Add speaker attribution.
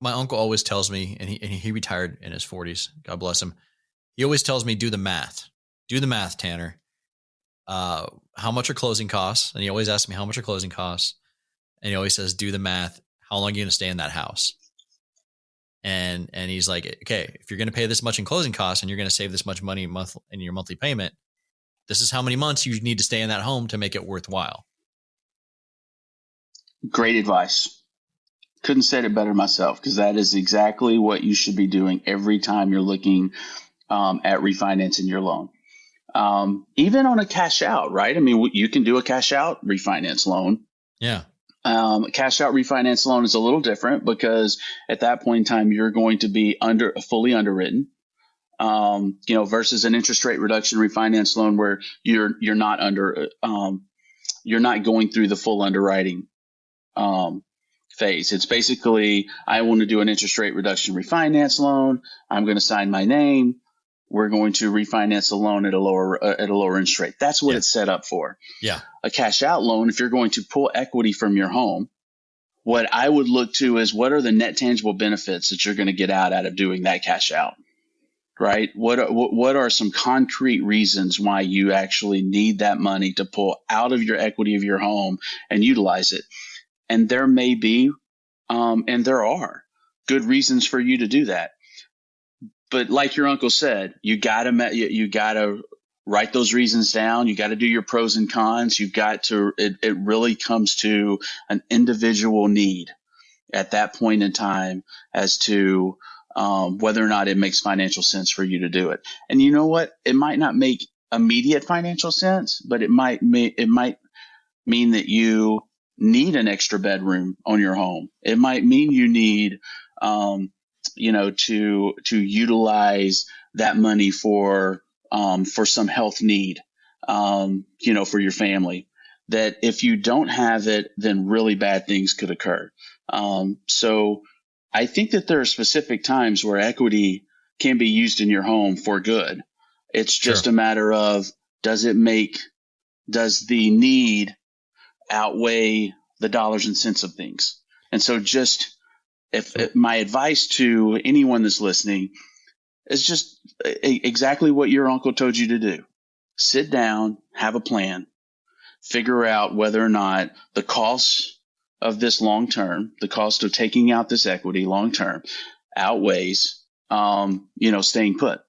Speaker 1: my uncle always tells me, and he retired in his 40s. God bless him. He always tells me, do the math. Do the math, Tanner. How much are closing costs? And he always asks me, how much are closing costs? And he always says, do the math. How long are you going to stay in that house? And he's like, okay, if you're going to pay this much in closing costs and you're going to save this much money a month in your monthly payment, this is how many months you need to stay in that home to make it worthwhile.
Speaker 2: Great advice. Couldn't say it better myself, because that is exactly what you should be doing every time you're looking at refinancing your loan. Even on a cash out, right? I mean, you can do a cash out refinance loan.
Speaker 1: Yeah.
Speaker 2: Cash out refinance loan is a little different, because at that point in time, you're going to be fully underwritten. Versus an interest rate reduction refinance loan where you're not you're not going through the full underwriting phase. It's basically, I want to do an interest rate reduction refinance loan. I'm going to sign my name. We're going to refinance the loan at a lower interest rate. That's what it's set up for.
Speaker 1: Yeah.
Speaker 2: A cash out loan, if you're going to pull equity from your home, what I would look to is, what are the net tangible benefits that you're going to get out of doing that cash out? Right? What are some concrete reasons why you actually need that money to pull out of your equity of your home and utilize it? And there may be, and there are good reasons for you to do that. But like your uncle said, you gotta write those reasons down. You got to do your pros and cons. You've got to. It really comes to an individual need at that point in time as to whether or not it makes financial sense for you to do it. And you know what? It might not make immediate financial sense, but it might mean that you need an extra bedroom on your home. It might mean you need, to utilize that money for some health need, for your family. That if you don't have it, then really bad things could occur. So I think that there are specific times where equity can be used in your home for good. It's just a matter of, does the need outweigh the dollars and cents of things? And so if my advice to anyone that's listening is just exactly what your uncle told you to do. Sit down, have a plan, figure out whether or not the cost of this long term, the cost of taking out this equity long term, outweighs, staying put.